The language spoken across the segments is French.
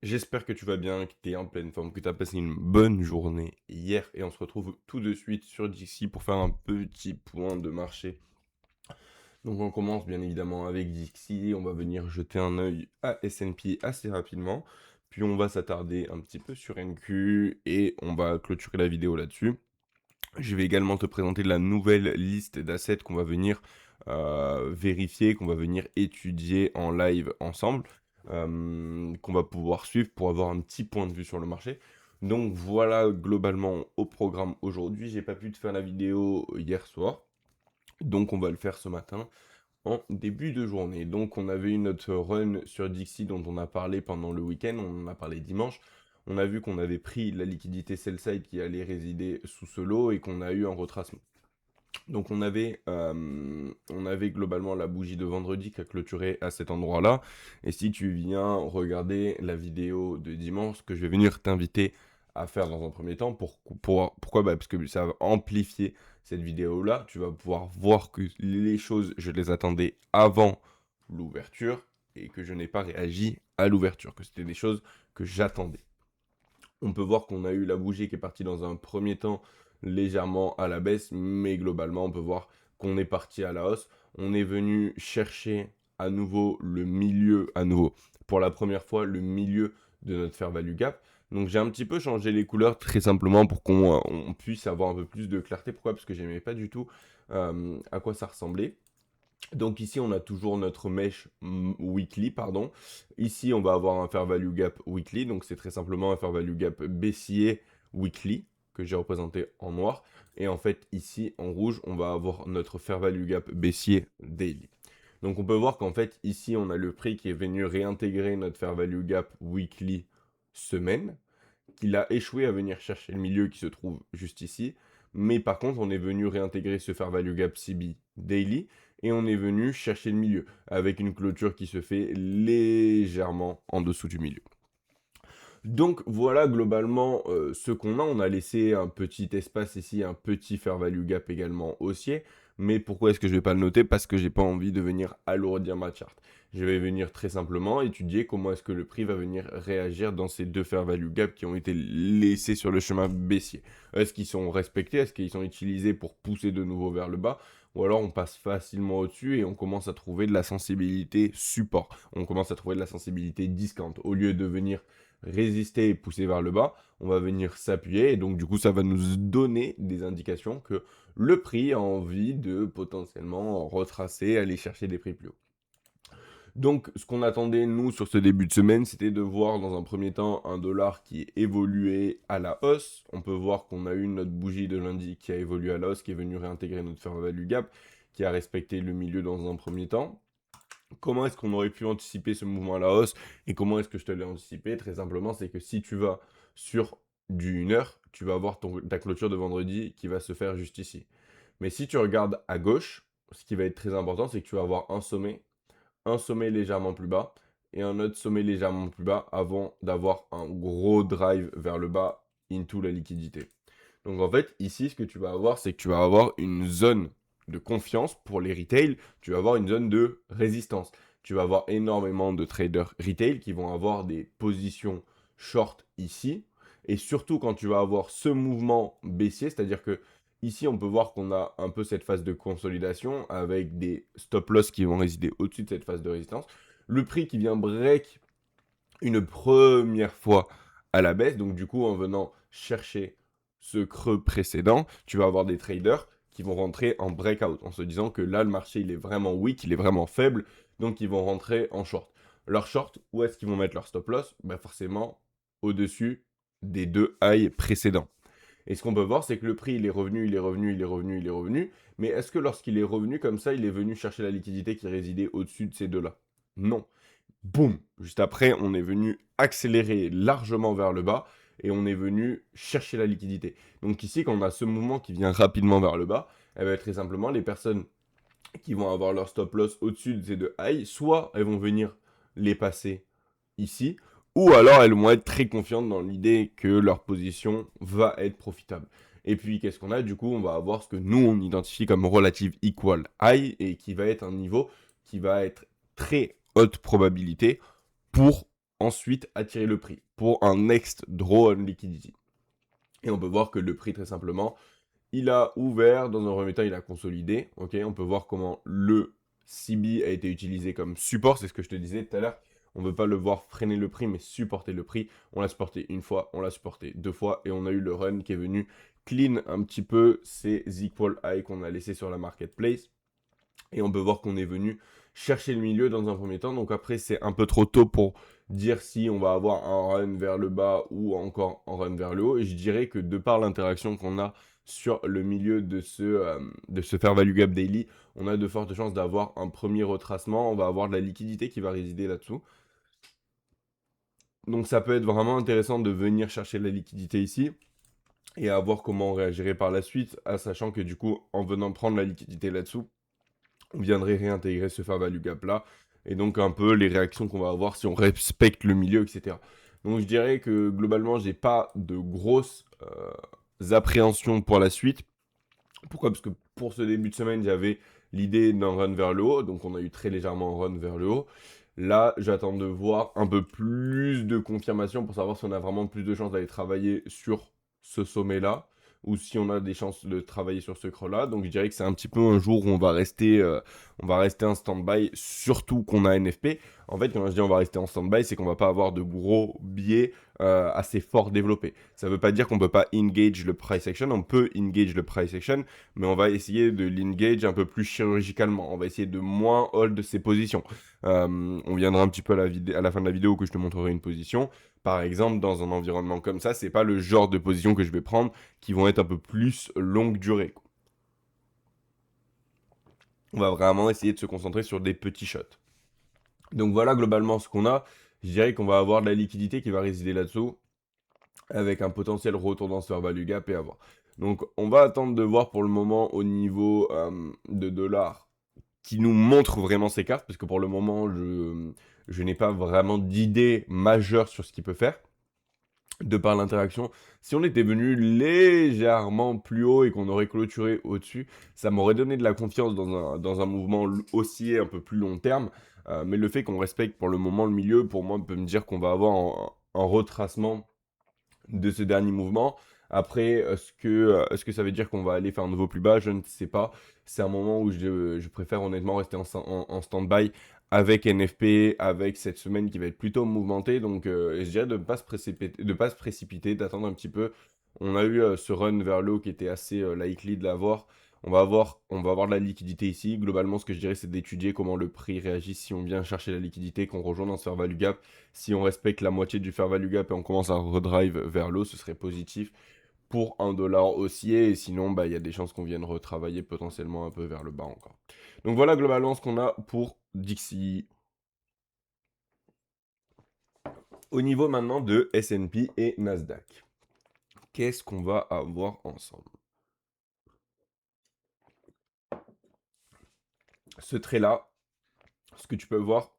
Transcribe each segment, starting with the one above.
J'espère que tu vas bien, que tu es en pleine forme, que tu as passé une bonne journée hier et on se retrouve tout de suite sur Dixie pour faire un petit point de marché. Donc on commence bien évidemment avec Dixie, on va venir jeter un œil à S&P assez rapidement, puis on va s'attarder un petit peu sur NQ et on va clôturer la vidéo là-dessus. Je vais également te présenter la nouvelle liste d'assets qu'on va venir vérifier, qu'on va venir étudier en live ensemble, qu'on va pouvoir suivre pour avoir un petit point de vue sur le marché. Donc voilà globalement au programme aujourd'hui. J'ai pas pu te faire la vidéo hier soir, donc on va le faire ce matin en début de journée. Donc on avait eu notre run sur Dixie dont on a parlé pendant le week-end, on en a parlé dimanche. On a vu qu'on avait pris la liquidité sell-side qui allait résider sous ce lot et qu'on a eu un retracement. Donc on avait globalement la bougie de vendredi qui a clôturé à cet endroit-là. Et si tu viens regarder la vidéo de dimanche, que je vais venir t'inviter à faire dans un premier temps, pourquoi parce que ça va amplifier cette vidéo-là. Tu vas pouvoir voir que les choses, je les attendais avant l'ouverture et que je n'ai pas réagi à l'ouverture, que c'était des choses que j'attendais. On peut voir qu'on a eu la bougie qui est partie dans un premier temps légèrement à la baisse, mais globalement, on peut voir qu'on est parti à la hausse. On est venu chercher à nouveau le milieu, à nouveau, pour la première fois, le milieu de notre fair value gap. Donc j'ai un petit peu changé les couleurs très simplement pour qu'on puisse avoir un peu plus de clarté. Pourquoi? Parce que j'aimais pas du tout à quoi ça ressemblait. Donc ici, on a toujours notre mesh weekly, pardon. Ici, on va avoir un fair value gap weekly. Donc c'est très simplement un fair value gap baissier weekly que j'ai représenté en noir. Et en fait, ici, en rouge, on va avoir notre fair value gap baissier daily. Donc on peut voir qu'en fait, ici, on a le prix qui est venu réintégrer notre fair value gap weekly semaine, qu'il a échoué à venir chercher le milieu qui se trouve juste ici. Mais par contre, on est venu réintégrer ce fair value gap CB daily et on est venu chercher le milieu avec une clôture qui se fait légèrement en dessous du milieu. Donc voilà globalement ce qu'on a. On a laissé un petit espace ici, un petit fair value gap également haussier. Mais pourquoi est-ce que je ne vais pas le noter? Parce que j'ai pas envie de venir alourdir ma charte. Je vais venir très simplement étudier comment est-ce que le prix va venir réagir dans ces deux fair value gap qui ont été laissés sur le chemin baissier. Est-ce qu'ils sont respectés? Est-ce qu'ils sont utilisés pour pousser de nouveau vers le bas? Ou alors on passe facilement au-dessus et on commence à trouver de la sensibilité support. On commence à trouver de la sensibilité discount. Au lieu de venir résister et pousser vers le bas, on va venir s'appuyer et donc du coup ça va nous donner des indications que le prix a envie de potentiellement retracer, aller chercher des prix plus hauts. Donc ce qu'on attendait nous sur ce début de semaine, c'était de voir dans un premier temps un dollar qui évoluait à la hausse. On peut voir qu'on a eu notre bougie de lundi qui a évolué à la hausse, qui est venue réintégrer notre fair value gap, qui a respecté le milieu dans un premier temps. Comment est-ce qu'on aurait pu anticiper ce mouvement à la hausse et comment est-ce que je te l'ai anticipé? Très simplement, c'est que si tu vas sur du 1 heure, tu vas avoir ta clôture de vendredi qui va se faire juste ici. Mais si tu regardes à gauche, ce qui va être très important, c'est que tu vas avoir un sommet légèrement plus bas et un autre sommet légèrement plus bas avant d'avoir un gros drive vers le bas into la liquidité. Donc en fait, ici, ce que tu vas avoir, c'est que tu vas avoir une zone de confiance pour les retail, tu vas avoir une zone de résistance. Tu vas avoir énormément de traders retail qui vont avoir des positions short ici. Et surtout quand tu vas avoir ce mouvement baissier, c'est-à-dire que ici on peut voir qu'on a un peu cette phase de consolidation avec des stop loss qui vont résider au-dessus de cette phase de résistance. Le prix qui vient break une première fois à la baisse. Donc du coup, en venant chercher ce creux précédent, tu vas avoir des traders qui vont rentrer en breakout en se disant que là, le marché, il est vraiment weak, il est vraiment faible, donc ils vont rentrer en short. Leur short, où est-ce qu'ils vont mettre leur stop loss? Bah forcément, au-dessus des deux highs précédents. Et ce qu'on peut voir, c'est que le prix, il est revenu, il est revenu, il est revenu, il est revenu. Mais est-ce que lorsqu'il est revenu comme ça, il est venu chercher la liquidité qui résidait au-dessus de ces deux-là? Non. Boum! Juste après, on est venu accélérer largement vers le bas et on est venu chercher la liquidité. Donc ici, quand on a ce mouvement qui vient rapidement vers le bas, eh bien, très simplement, les personnes qui vont avoir leur stop loss au-dessus de ces deux highs, soit elles vont venir les passer ici, ou alors elles vont être très confiantes dans l'idée que leur position va être profitable. Et puis, qu'est-ce qu'on a? Du coup, on va avoir ce que nous, on identifie comme relative equal high et qui va être un niveau qui va être très haute probabilité pour ensuite attirer le prix pour un next draw on liquidity. Et on peut voir que le prix, très simplement, il a ouvert, dans un premier temps, il a consolidé. Ok, on peut voir comment le CB a été utilisé comme support, c'est ce que je te disais tout à l'heure. On ne veut pas le voir freiner le prix, mais supporter le prix. On l'a supporté une fois, on l'a supporté deux fois, et on a eu le run qui est venu clean un petit peu ces equal high qu'on a laissé sur la marketplace. Et on peut voir qu'on est venu chercher le milieu dans un premier temps. Donc après, c'est un peu trop tôt pour dire si on va avoir un run vers le bas ou encore un run vers le haut. Et je dirais que de par l'interaction qu'on a sur le milieu de ce fair value gap daily, on a de fortes chances d'avoir un premier retracement. On va avoir de la liquidité qui va résider là-dessous. Donc ça peut être vraiment intéressant de venir chercher de la liquidité ici et à voir comment on réagirait par la suite, à sachant que du coup, en venant prendre la liquidité là-dessous, on viendrait réintégrer ce fair value gap là, et donc un peu les réactions qu'on va avoir si on respecte le milieu, etc. Donc je dirais que globalement, j'ai pas de grosses appréhensions pour la suite. Pourquoi? Parce que pour ce début de semaine, j'avais l'idée d'un run vers le haut, donc on a eu très légèrement un run vers le haut. Là, j'attends de voir un peu plus de confirmation pour savoir si on a vraiment plus de chances d'aller travailler sur ce sommet-là ou si on a des chances de travailler sur ce creux-là. Donc je dirais que c'est un petit peu un jour où on va rester en stand-by, surtout qu'on a NFP. En fait, quand je dis on va rester en stand-by, c'est qu'on va pas avoir de gros biais assez fort développés. Ça ne veut pas dire qu'on ne peut pas engage le price action, on peut engage le price action, mais on va essayer de l'engage un peu plus chirurgicalement. On va essayer de moins hold ses positions. On viendra un petit peu à la fin de la vidéo que je te montrerai une position. Par exemple, dans un environnement comme ça, c'est pas le genre de position que je vais prendre qui vont être un peu plus longue durée, quoi. On va vraiment essayer de se concentrer sur des petits shots. Donc voilà globalement ce qu'on a. Je dirais qu'on va avoir de la liquidité qui va résider là-dessous, avec un potentiel retour dans ce fair value gap et à voir. Donc on va attendre de voir pour le moment au niveau de dollars qui nous montre vraiment ses cartes, parce que pour le moment je n'ai pas vraiment d'idée majeure sur ce qu'il peut faire de par l'interaction. Si on était venu légèrement plus haut et qu'on aurait clôturé au-dessus, ça m'aurait donné de la confiance dans un mouvement haussier un peu plus long terme. Mais le fait qu'on respecte pour le moment le milieu, pour moi, peut me dire qu'on va avoir un retracement de ce dernier mouvement. Après, est-ce que ça veut dire qu'on va aller faire un nouveau plus bas? Je ne sais pas. C'est un moment où je préfère honnêtement rester en stand-by avec NFP, avec cette semaine qui va être plutôt mouvementée. Donc, je dirais de ne pas se précipiter, d'attendre un petit peu. On a eu ce run vers le haut qui était assez likely de l'avoir. On va avoir de la liquidité ici. Globalement, ce que je dirais, c'est d'étudier comment le prix réagit si on vient chercher la liquidité, qu'on rejoint dans ce fair value gap. Si on respecte la moitié du fair value gap et on commence à redrive vers l'eau, ce serait positif pour un dollar haussier. Et sinon, bah, il y a des chances qu'on vienne retravailler potentiellement un peu vers le bas encore. Donc voilà globalement ce qu'on a pour Dixie. Au niveau maintenant de S&P et Nasdaq, qu'est-ce qu'on va avoir ensemble? Ce trait-là, ce que tu peux voir,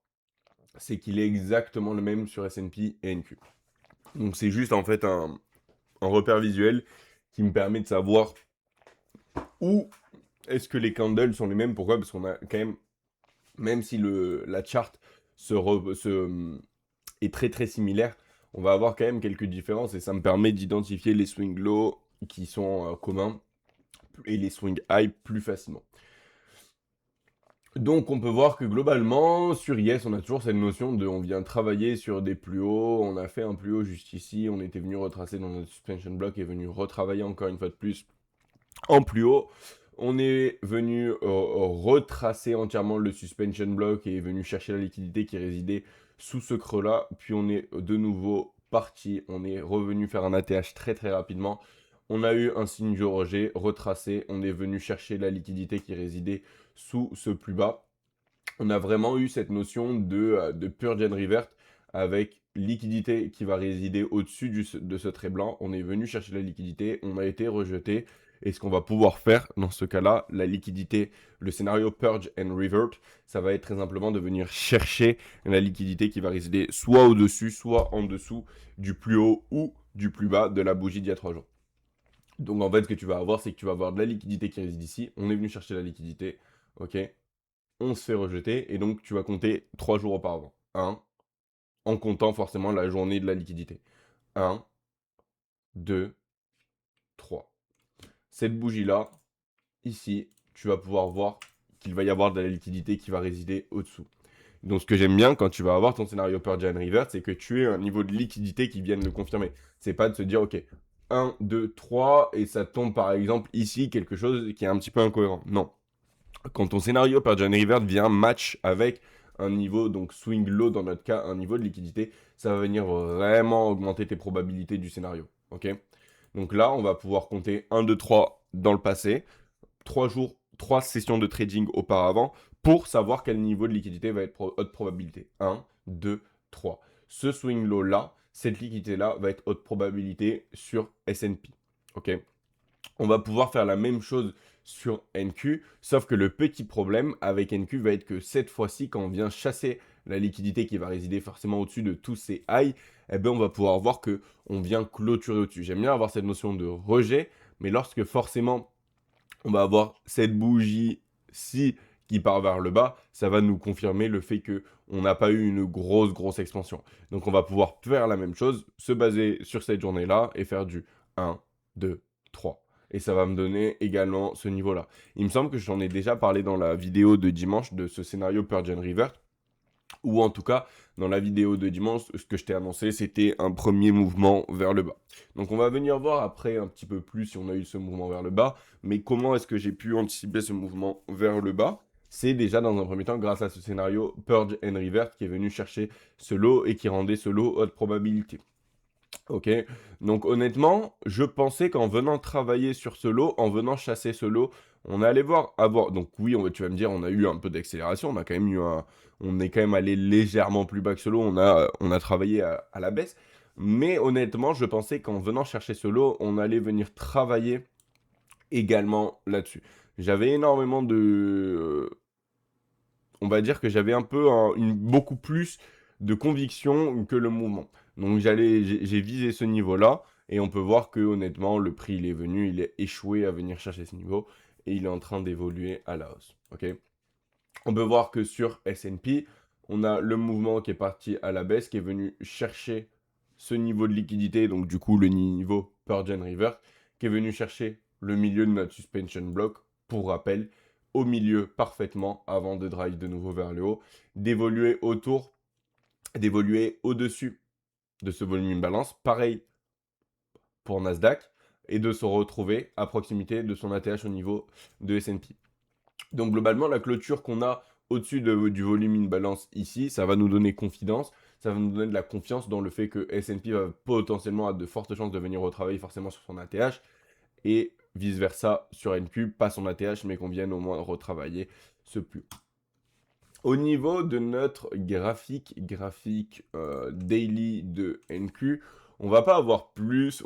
c'est qu'il est exactement le même sur S&P et NQ. Donc c'est juste en fait un repère visuel qui me permet de savoir où est-ce que les candles sont les mêmes. Pourquoi? Parce qu'on a quand même si la chart est très très similaire, on va avoir quand même quelques différences et ça me permet d'identifier les swing low qui sont communs et les swing high plus facilement. Donc on peut voir que globalement, sur Yes, on a toujours cette notion de on vient travailler sur des plus hauts, on a fait un plus haut juste ici, on était venu retracer dans notre suspension block et venu retravailler encore une fois de plus en plus haut. On est venu retracer entièrement le suspension block et est venu chercher la liquidité qui résidait sous ce creux-là. Puis on est de nouveau parti, on est revenu faire un ATH très très rapidement. On a eu un signe Roger retracé, on est venu chercher la liquidité qui résidait sous ce plus bas. On a vraiment eu cette notion de purge and revert avec liquidité qui va résider au-dessus de ce trait blanc. On est venu chercher la liquidité, on a été rejeté. Et ce qu'on va pouvoir faire dans ce cas-là, la liquidité, le scénario purge and revert, ça va être très simplement de venir chercher la liquidité qui va résider soit au-dessus, soit en dessous du plus haut ou du plus bas de la bougie d'il y a 3 jours. Donc en fait, ce que tu vas avoir, c'est que tu vas avoir de la liquidité qui réside ici. On est venu chercher la liquidité, ok. On se fait rejeter, et donc tu vas compter 3 jours auparavant. 1, en comptant forcément la journée de la liquidité. 1, 2, 3. Cette bougie-là, ici, tu vas pouvoir voir qu'il va y avoir de la liquidité qui va résider au-dessous. Donc, ce que j'aime bien quand tu vas avoir ton scénario Purge and Revert, c'est que tu aies un niveau de liquidité qui vienne le confirmer. C'est pas de se dire, ok, 1, 2, 3, et ça tombe par exemple ici, quelque chose qui est un petit peu incohérent. Non. Quand ton scénario Purge and Revert vient match avec un niveau, donc swing low dans notre cas, un niveau de liquidité, ça va venir vraiment augmenter tes probabilités du scénario. Ok. Donc là, on va pouvoir compter 1, 2, 3 dans le passé, 3 jours, 3 sessions de trading auparavant pour savoir quel niveau de liquidité va être haute probabilité. 1, 2, 3. Ce swing low là, cette liquidité là va être haute probabilité sur S&P. Ok. On va pouvoir faire la même chose sur NQ, sauf que le petit problème avec NQ va être que cette fois-ci, quand on vient chasser la liquidité qui va résider forcément au-dessus de tous ces highs, eh ben on va pouvoir voir que on vient clôturer au-dessus. J'aime bien avoir cette notion de rejet, mais lorsque forcément on va avoir cette bougie-ci qui part vers le bas, ça va nous confirmer le fait que on n'a pas eu une grosse expansion. Donc on va pouvoir faire la même chose, se baser sur cette journée-là et faire du 1, 2, 3. Et ça va me donner également ce niveau-là. Il me semble que j'en ai déjà parlé dans la vidéo de dimanche de ce scénario Purge and Revert, ou en tout cas, dans la vidéo de dimanche, ce que je t'ai annoncé, c'était un premier mouvement vers le bas. Donc on va venir voir après un petit peu plus si on a eu ce mouvement vers le bas, mais comment est-ce que j'ai pu anticiper ce mouvement vers le bas? C'est déjà dans un premier temps grâce à ce scénario Purge and Revert qui est venu chercher ce lot et qui rendait ce lot haute probabilité. Ok, donc honnêtement, je pensais qu'en venant travailler sur ce lot, en venant chasser ce lot, on allait avoir. Donc oui, tu vas me dire, on a eu un peu d'accélération, on a quand même on est quand même allé légèrement plus bas que ce lot, on a travaillé à la baisse. Mais honnêtement, je pensais qu'en venant chercher ce lot, on allait venir travailler également là-dessus. J'avais énormément on va dire que j'avais un peu beaucoup plus de conviction que le mouvement. Donc j'ai visé ce niveau-là et on peut voir que honnêtement le prix il est venu, il est échoué à venir chercher ce niveau et il est en train d'évoluer à la hausse. Ok. On peut voir que sur S&P, on a le mouvement qui est parti à la baisse, qui est venu chercher ce niveau de liquidité, donc du coup le niveau Purge and Revert, qui est venu chercher le milieu de notre suspension block, pour rappel, au milieu parfaitement avant de drive de nouveau vers le haut, d'évoluer au-dessus de ce volume imbalance, pareil pour Nasdaq, et de se retrouver à proximité de son ATH au niveau de S&P. Donc globalement, la clôture qu'on a au-dessus du volume in balance ici, ça va nous donner confidence, ça va nous donner de la confiance dans le fait que S&P va potentiellement avoir de fortes chances de venir retravailler forcément sur son ATH, et vice-versa sur NQ, pas son ATH, mais qu'on vienne au moins retravailler ce plus haut. Au niveau de notre graphique daily de NQ, on va pas avoir plus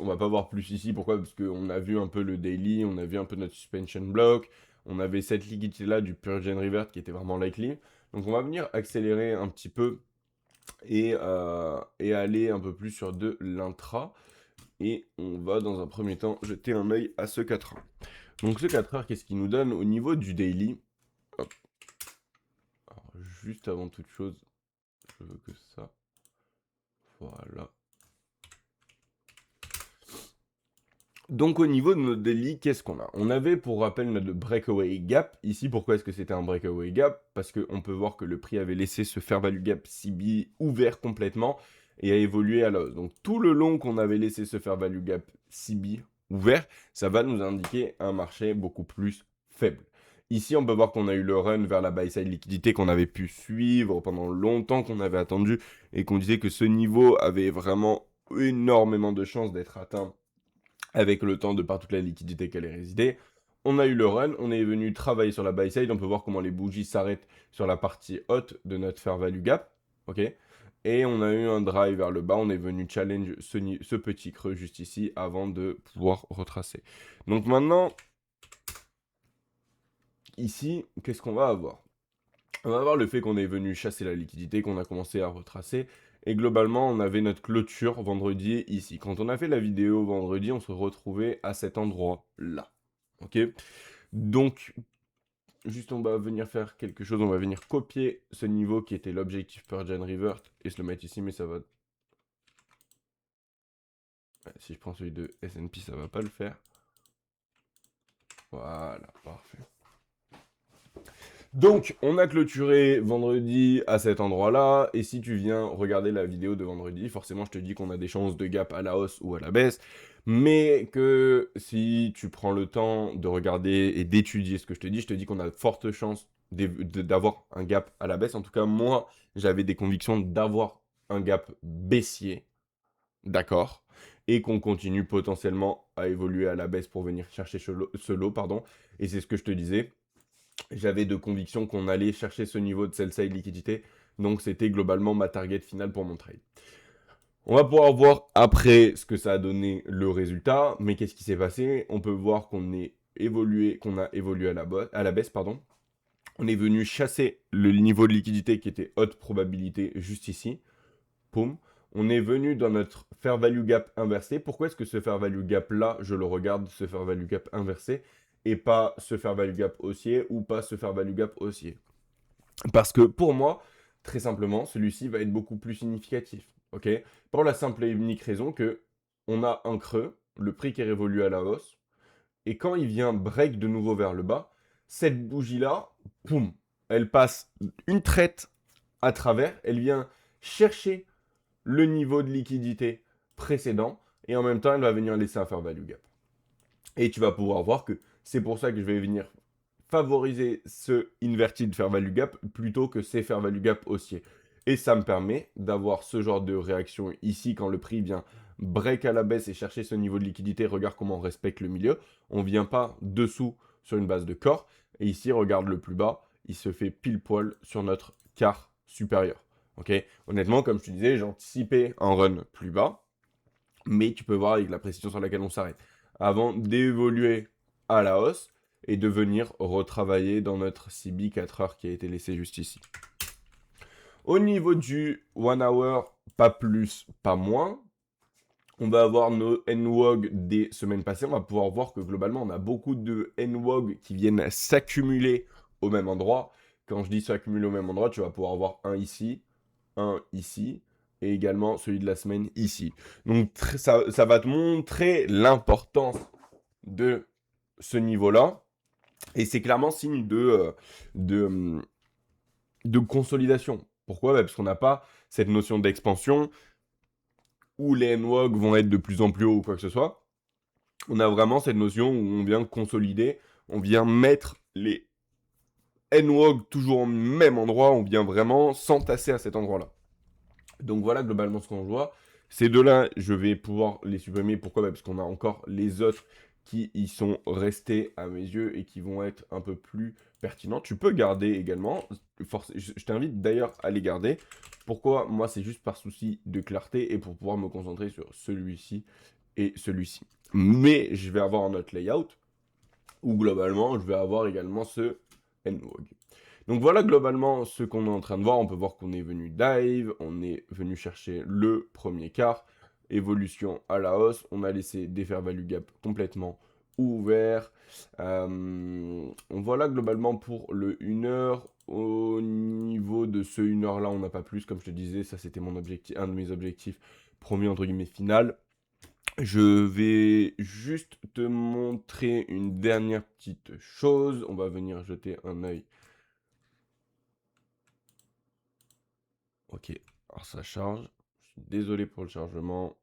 ici. Pourquoi? Parce qu'on a vu un peu le daily, on a vu un peu notre suspension block, on avait cette liquidité là du Purge and Revert qui était vraiment likely. Donc on va venir accélérer un petit peu et aller un peu plus sur de l'intra. Et on va dans un premier temps jeter un œil à ce 4 heures. Donc ce 4 heures, qu'est-ce qu'il nous donne au niveau du daily? Hop. Alors, juste avant toute chose, je veux que ça. Voilà. Donc au niveau de notre daily, qu'est-ce qu'on a? On avait pour rappel notre breakaway gap. Ici, pourquoi est-ce que c'était un breakaway gap? Parce qu'on peut voir que le prix avait laissé ce fair value gap CB ouvert complètement et a évolué à la hausse. Donc tout le long qu'on avait laissé ce fair value gap CB ouvert, ça va nous indiquer un marché beaucoup plus faible. Ici, on peut voir qu'on a eu le run vers la buy side liquidité qu'on avait pu suivre pendant longtemps, qu'on avait attendu et qu'on disait que ce niveau avait vraiment énormément de chances d'être atteint avec le temps de par toute la liquidité qu'elle est résidée. On a eu le run, on est venu travailler sur la buy side, on peut voir comment les bougies s'arrêtent sur la partie haute de notre fair value gap, ok. Et on a eu un drive vers le bas, on est venu challenge ce petit creux juste ici avant de pouvoir retracer. Donc maintenant, ici, qu'est-ce qu'on va avoir? On va avoir le fait qu'on est venu chasser la liquidité, qu'on a commencé à retracer. Et globalement, on avait notre clôture vendredi ici. Quand on a fait la vidéo vendredi, on se retrouvait à cet endroit-là. Ok. Donc, juste on va venir faire quelque chose, on va venir copier ce niveau qui était l'objectif per gen revert et se le mettre ici, mais ça va... Ouais, si je prends celui de S&P, ça va pas le faire. Voilà, parfait. Donc, on a clôturé vendredi à cet endroit-là, et si tu viens regarder la vidéo de vendredi, forcément je te dis qu'on a des chances de gap à la hausse ou à la baisse, mais que si tu prends le temps de regarder et d'étudier ce que je te dis qu'on a de fortes chances d'avoir un gap à la baisse. En tout cas, moi, j'avais des convictions d'avoir un gap baissier, d'accord, et qu'on continue potentiellement à évoluer à la baisse pour venir chercher ce lot, pardon, et c'est ce que je te disais. J'avais de conviction qu'on allait chercher ce niveau de sell-side liquidité. Donc, c'était globalement ma target finale pour mon trade. On va pouvoir voir après ce que ça a donné le résultat. Mais qu'est-ce qui s'est passé? On peut voir qu'on a évolué à la baisse, pardon. On est venu chasser le niveau de liquidité qui était haute probabilité juste ici. Poum. On est venu dans notre fair value gap inversé. Pourquoi est-ce que ce fair value gap là, je le regarde, ce fair value gap inversé, et pas ce fair value gap haussier ou pas ce fair value gap haussier? Parce que pour moi, très simplement, celui-ci va être beaucoup plus significatif. Ok? Pour la simple et unique raison que on a un creux, le prix qui est révolu à la hausse, et quand il vient break de nouveau vers le bas, cette bougie-là, poum, elle passe une traite à travers, elle vient chercher le niveau de liquidité précédent, et en même temps, elle va venir laisser un fair value gap. Et tu vas pouvoir voir que c'est pour ça que je vais venir favoriser ce inverted fair value gap plutôt que ces fair value gap haussiers. Et ça me permet d'avoir ce genre de réaction ici quand le prix vient break à la baisse et chercher ce niveau de liquidité. Regarde comment on respecte le milieu. On ne vient pas dessous sur une base de corps. Et ici, regarde le plus bas, il se fait pile poil sur notre quart supérieur. Ok. Honnêtement, comme je te disais, j'anticipais un run plus bas. Mais tu peux voir avec la précision sur laquelle on s'arrête. Avant d'évoluer à la hausse et de venir retravailler dans notre CB 4 heures qui a été laissé juste ici. Au niveau du 1 hour, pas plus, pas moins. On va avoir nos NWOG des semaines passées. On va pouvoir voir que globalement, on a beaucoup de NWOG qui viennent s'accumuler au même endroit. Quand je dis s'accumuler au même endroit, tu vas pouvoir voir un ici, et également celui de la semaine ici. Donc ça va te montrer l'importance de ce niveau-là. Et c'est clairement signe de, de consolidation. Pourquoi? Parce qu'on n'a pas cette notion d'expansion où les NWOG vont être de plus en plus haut ou quoi que ce soit. On a vraiment cette notion où on vient consolider, on vient mettre les NWOG toujours au même endroit, on vient vraiment s'entasser à cet endroit-là. Donc voilà globalement ce qu'on voit. Ces deux-là, je vais pouvoir les supprimer. Pourquoi? Parce qu'on a encore les autres qui y sont restés à mes yeux et qui vont être un peu plus pertinents. Tu peux garder également. Je t'invite d'ailleurs à les garder. Pourquoi? Moi, c'est juste par souci de clarté et pour pouvoir me concentrer sur celui-ci et celui-ci. Mais je vais avoir un autre layout où globalement, je vais avoir également ce NWOG. Donc voilà globalement ce qu'on est en train de voir. On peut voir qu'on est venu dive, on est venu chercher le premier quart, évolution à la hausse, on a laissé des fair value gap complètement ouverts. Voilà globalement pour le 1 heure. Au niveau de ce 1 heure là, on n'a pas plus, comme je te disais, ça c'était mon objectif, un de mes objectifs premier entre guillemets final. Je vais juste te montrer une dernière petite chose. On va venir jeter un œil. Ok, alors ça charge. Je suis désolé pour le chargement.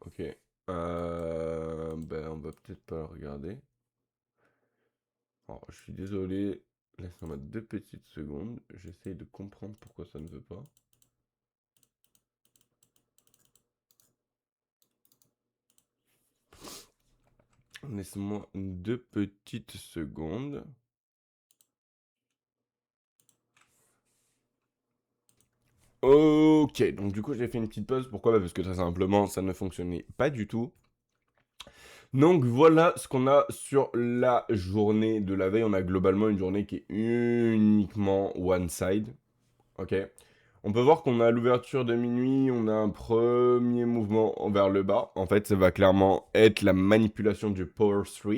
Ok. Ben, on va peut-être pas regarder. Alors, je suis désolé. Laisse-moi 2 petites secondes. J'essaye de comprendre pourquoi ça ne veut pas. Laisse-moi 2 petites secondes. Ok, donc du coup j'ai fait une petite pause. Pourquoi? Bah, parce que très simplement ça ne fonctionnait pas du tout. Donc voilà ce qu'on a sur la journée de la veille. On a globalement une journée qui est uniquement one side. ok? On peut voir qu'on a l'ouverture de minuit, on a un premier mouvement vers le bas. En fait, ça va clairement être la manipulation du Power 3.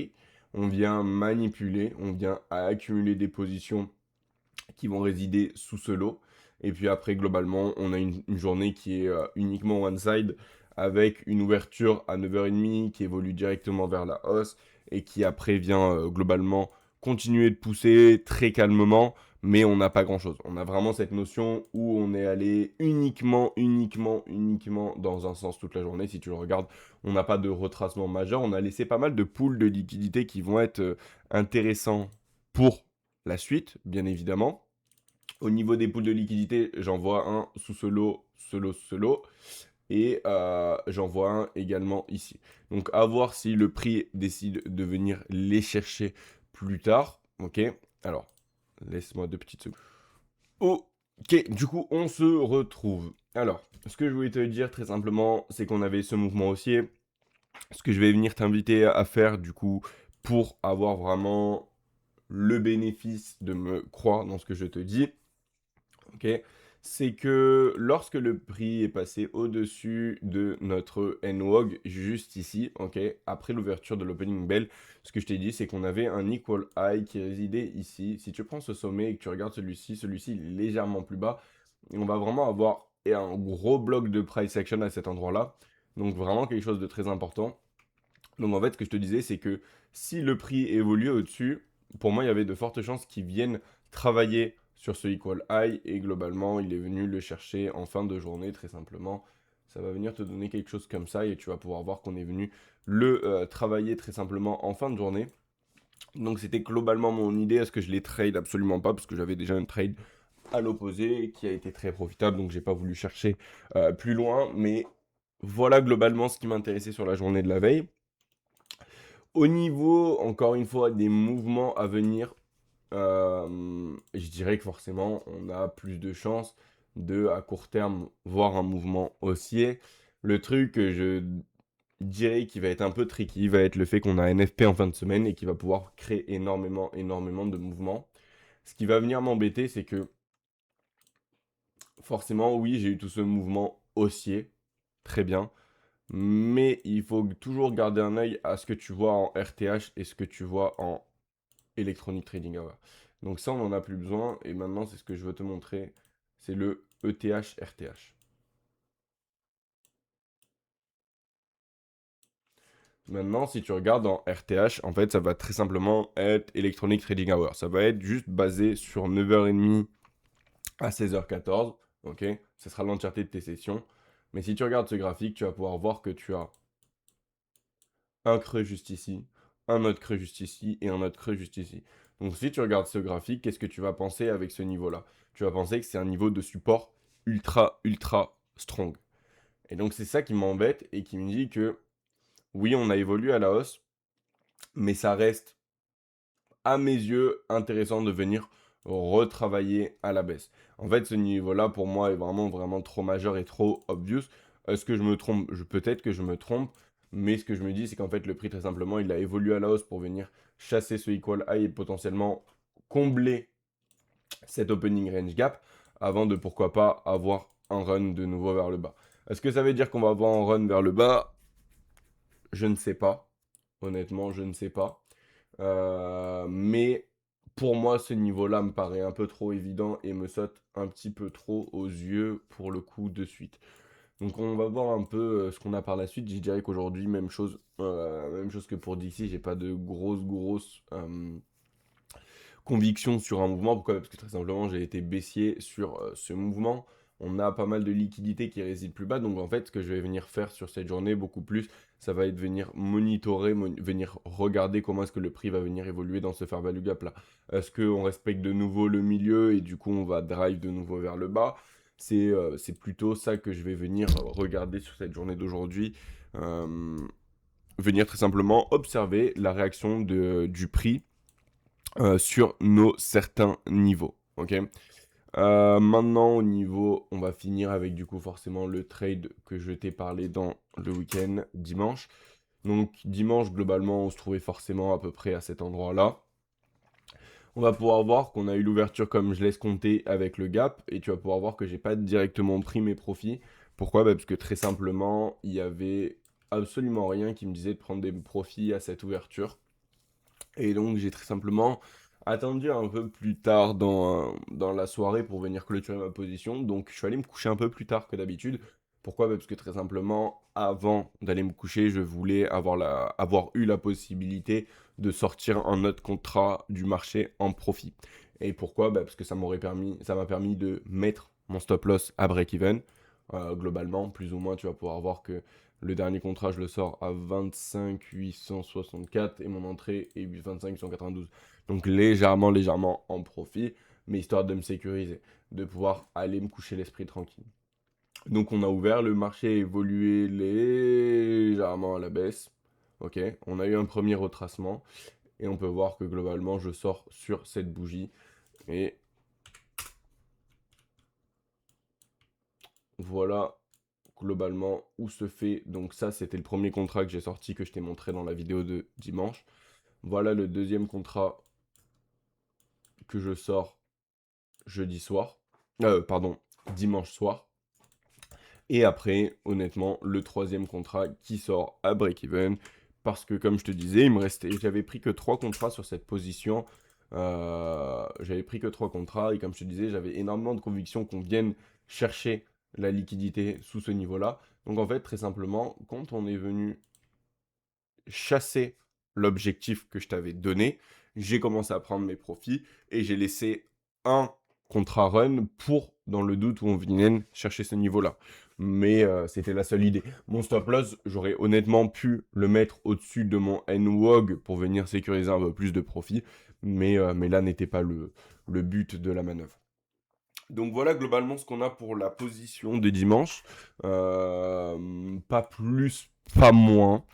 On vient manipuler, on vient accumuler des positions qui vont résider sous ce lot. Et puis après, globalement, on a une journée qui est uniquement one-side, avec une ouverture à 9h30 qui évolue directement vers la hausse, et qui après vient globalement continuer de pousser très calmement, mais on n'a pas grand-chose. On a vraiment cette notion où on est allé uniquement dans un sens toute la journée. Si tu le regardes, on n'a pas de retracement majeur. On a laissé pas mal de pools de liquidités qui vont être intéressants pour la suite, bien évidemment. Au niveau des poules de liquidité, j'en vois un sous ce lot, ce lot, ce lot. Et j'en vois un également ici. Donc à voir si le prix décide de venir les chercher plus tard. Ok. Alors, laisse-moi 2 petites secondes. Ok, du coup, on se retrouve. Alors, ce que je voulais te dire très simplement, c'est qu'on avait ce mouvement haussier. Ce que je vais venir t'inviter à faire, du coup, pour avoir vraiment le bénéfice de me croire dans ce que je te dis, ok, c'est que lorsque le prix est passé au-dessus de notre NWOG, juste ici, ok, après l'ouverture de l'opening bell, ce que je t'ai dit, c'est qu'on avait un equal high qui résidait ici. Si tu prends ce sommet et que tu regardes celui-ci, celui-ci est légèrement plus bas, et on va vraiment avoir un gros bloc de price action à cet endroit-là. Donc vraiment quelque chose de très important. Donc en fait, ce que je te disais, c'est que si le prix évolue au-dessus, pour moi, il y avait de fortes chances qu'il vienne travailler sur ce equal high, et globalement, il est venu le chercher en fin de journée, très simplement. Ça va venir te donner quelque chose comme ça, et tu vas pouvoir voir qu'on est venu le travailler très simplement en fin de journée. Donc c'était globalement mon idée. Est-ce que je l'ai trade? Absolument pas, parce que j'avais déjà un trade à l'opposé qui a été très profitable, donc j'ai pas voulu chercher plus loin. Mais voilà globalement ce qui m'intéressait sur la journée de la veille. Au niveau, encore une fois, des mouvements à venir, je dirais que forcément, on a plus de chances de, à court terme, voir un mouvement haussier. Le truc que je dirais qui va être un peu tricky va être le fait qu'on a un FP en fin de semaine et qui va pouvoir créer énormément de mouvements. Ce qui va venir m'embêter, c'est que forcément, oui, j'ai eu tout ce mouvement haussier, très bien. Mais il faut toujours garder un œil à ce que tu vois en RTH et ce que tu vois en Electronic Trading Hour. Donc ça, on n'en a plus besoin. Et maintenant, c'est ce que je veux te montrer. C'est le ETH RTH. Maintenant, si tu regardes en RTH, en fait, ça va très simplement être Electronic Trading Hour. Ça va être juste basé sur 9h30 à 16h14. Ok, ce sera l'entièreté de tes sessions. Mais si tu regardes ce graphique, tu vas pouvoir voir que tu as un creux juste ici, un autre creux juste ici et un autre creux juste ici. Donc si tu regardes ce graphique, qu'est-ce que tu vas penser avec ce niveau-là? Tu vas penser que c'est un niveau de support ultra strong. Et donc c'est ça qui m'embête et qui me dit que oui, on a évolué à la hausse, mais ça reste à mes yeux intéressant de venir retravailler à la baisse. En fait, ce niveau-là pour moi est vraiment trop majeur et trop obvious. Est-ce que je me trompe? Peut-être que je me trompe, mais ce que je me dis, c'est qu'en fait, le prix, très simplement, il a évolué à la hausse pour venir chasser ce equal high et potentiellement combler cet opening range gap avant de, pourquoi pas, avoir un run de nouveau vers le bas. Est-ce que ça veut dire qu'on va avoir un run vers le bas? Je ne sais pas. Honnêtement, je ne sais pas. Mais pour moi, ce niveau-là me paraît un peu trop évident et me saute un petit peu trop aux yeux pour le coup de suite. Donc on va voir un peu ce qu'on a par la suite. Je dirais qu'aujourd'hui, même chose que pour Dixie, j'ai pas de grosses conviction sur un mouvement. Pourquoi? Parce que très simplement, j'ai été baissier sur ce mouvement. On a pas mal de liquidités qui résident plus bas. Donc en fait, ce que je vais venir faire sur cette journée, beaucoup plus, ça va être venir monitorer, venir regarder comment est-ce que le prix va venir évoluer dans ce fair value gap là. Est-ce qu'on respecte de nouveau le milieu et du coup on va drive de nouveau vers le bas? C'est plutôt ça que je vais venir regarder sur cette journée d'aujourd'hui. Venir très simplement observer la réaction du prix sur nos certains niveaux. Ok. Maintenant, au niveau, on va finir avec du coup forcément le trade que je t'ai parlé dans le week-end dimanche. Donc dimanche, globalement, on se trouvait forcément à peu près à cet endroit-là. on va pouvoir voir qu'on a eu l'ouverture comme je laisse compter avec le gap, et tu vas pouvoir voir que j'ai pas directement pris mes profits. Pourquoi? Bah, parce que très simplement, il y avait absolument rien qui me disait de prendre des profits à cette ouverture. Et donc j'ai très simplement attendu un peu plus tard dans la soirée pour venir clôturer ma position. Donc je suis allé me coucher un peu plus tard que d'habitude. Pourquoi? Bah, parce que très simplement, avant d'aller me coucher, je voulais avoir eu la possibilité de sortir un autre contrat du marché en profit. Et pourquoi? Bah, parce que ça m'a permis de mettre mon stop loss à break-even. Globalement, plus ou moins, tu vas pouvoir voir que le dernier contrat, je le sors à 25 864 et mon entrée est 25 892. Donc légèrement en profit, mais histoire de me sécuriser, de pouvoir aller me coucher l'esprit tranquille. Donc on a ouvert, le marché a évolué légèrement à la baisse. Ok, on a eu un premier retracement et on peut voir que globalement je sors sur cette bougie et voilà globalement où se fait. Donc ça c'était le premier contrat que j'ai sorti que je t'ai montré dans la vidéo de dimanche. Voilà le deuxième contrat que je sors jeudi soir. Pardon, dimanche soir. Et après, honnêtement, le troisième contrat qui sort à break-even. Parce que comme je te disais, j'avais pris que 3 contrats sur cette position. J'avais pris que 3 contrats. Et comme je te disais, j'avais énormément de conviction qu'on vienne chercher la liquidité sous ce niveau-là. Donc en fait, très simplement, quand on est venu chasser l'objectif que je t'avais donné, j'ai commencé à prendre mes profits et j'ai laissé un contrat run pour, dans le doute où on venait chercher ce niveau-là. Mais c'était la seule idée. Mon stop loss, j'aurais honnêtement pu le mettre au-dessus de mon NWOG pour venir sécuriser un peu plus de profit. Mais là n'était pas le but de la manœuvre. Donc voilà globalement ce qu'on a pour la position de dimanche. Pas plus, pas moins.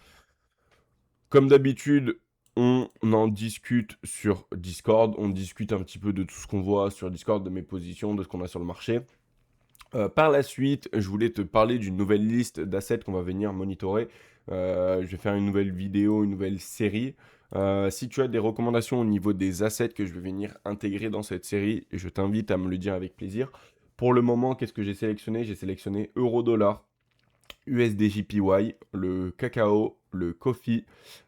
Comme d'habitude, on en discute sur Discord. On discute un petit peu de tout ce qu'on voit sur Discord, de mes positions, de ce qu'on a sur le marché. Par la suite, je voulais te parler d'une nouvelle liste d'assets qu'on va venir monitorer. Je vais faire une nouvelle vidéo, une nouvelle série. Si tu as des recommandations au niveau des assets que je vais venir intégrer dans cette série, je t'invite à me le dire avec plaisir. Pour le moment, qu'est-ce que j'ai sélectionné? J'ai sélectionné euro-dollar, USDJPY, le cacao, le coffee,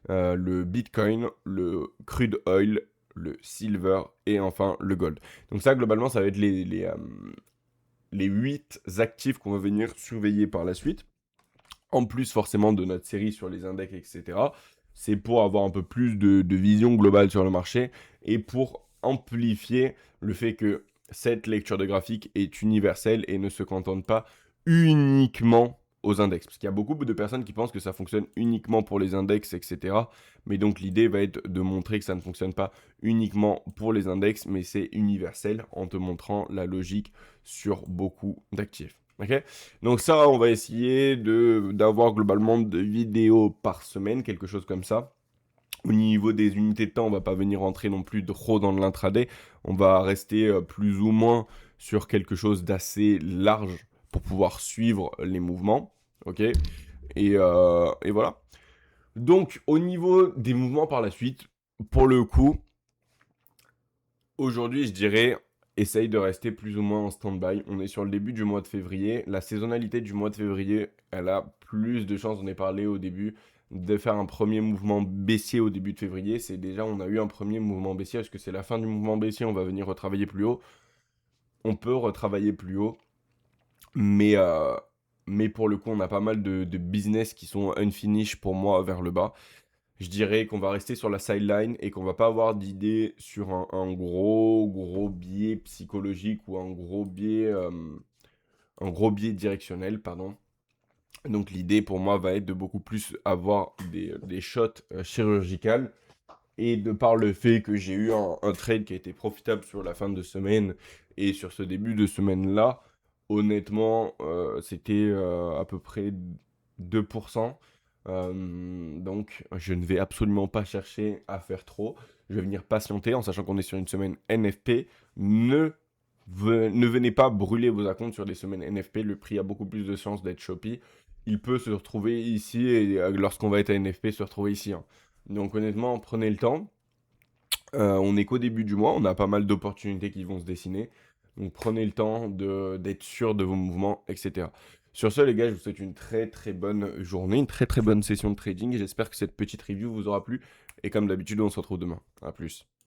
le bitcoin, le crude oil, le silver et enfin le gold. Donc ça, globalement, ça va être les 8 actifs qu'on va venir surveiller par la suite. En plus, forcément, de notre série sur les index, etc. C'est pour avoir un peu plus de vision globale sur le marché et pour amplifier le fait que cette lecture de graphique est universelle et ne se contente pas uniquement aux index. Parce qu'il y a beaucoup de personnes qui pensent que ça fonctionne uniquement pour les index, etc. Mais donc l'idée va être de montrer que ça ne fonctionne pas uniquement pour les index, mais c'est universel en te montrant la logique sur beaucoup d'actifs. Ok? Donc ça, on va essayer d'avoir globalement 2 vidéos par semaine, quelque chose comme ça. Au niveau des unités de temps, on va pas venir rentrer non plus trop dans l'intraday. On va rester plus ou moins sur quelque chose d'assez large pour pouvoir suivre les mouvements. Ok? Et voilà. Donc, au niveau des mouvements par la suite, pour le coup, aujourd'hui, je dirais, essaye de rester plus ou moins en stand-by. On est sur le début du mois de février. La saisonnalité du mois de février, elle a plus de chances, on est parlé au début, de faire un premier mouvement baissier au début de février. C'est déjà, on a eu un premier mouvement baissier. Est-ce que c'est la fin du mouvement baissier? On va venir retravailler plus haut. On peut retravailler plus haut. Mais, euh, mais pour le coup, on a pas mal de business qui sont unfinished pour moi vers le bas. Je dirais qu'on va rester sur la sideline et qu'on va pas avoir d'idée sur un gros biais psychologique ou un gros biais directionnel, pardon. Donc l'idée pour moi va être de beaucoup plus avoir des shots chirurgicales. Et de par le fait que j'ai eu un trade qui a été profitable sur la fin de semaine et sur ce début de semaine-là, honnêtement, c'était à peu près 2%. Donc, je ne vais absolument pas chercher à faire trop. Je vais venir patienter en sachant qu'on est sur une semaine NFP. Ne venez pas brûler vos acomptes sur des semaines NFP. Le prix a beaucoup plus de chances d'être choppy. Il peut se retrouver ici et lorsqu'on va être à NFP, se retrouver ici, hein. Donc honnêtement, prenez le temps. On est qu'au début du mois, on a pas mal d'opportunités qui vont se dessiner. Donc prenez le temps d'être sûr de vos mouvements, et cetera. Sur ce, les gars, je vous souhaite une très très bonne journée, une très très bonne session de trading. J'espère que cette petite review vous aura plu. Et comme d'habitude, on se retrouve demain. À plus.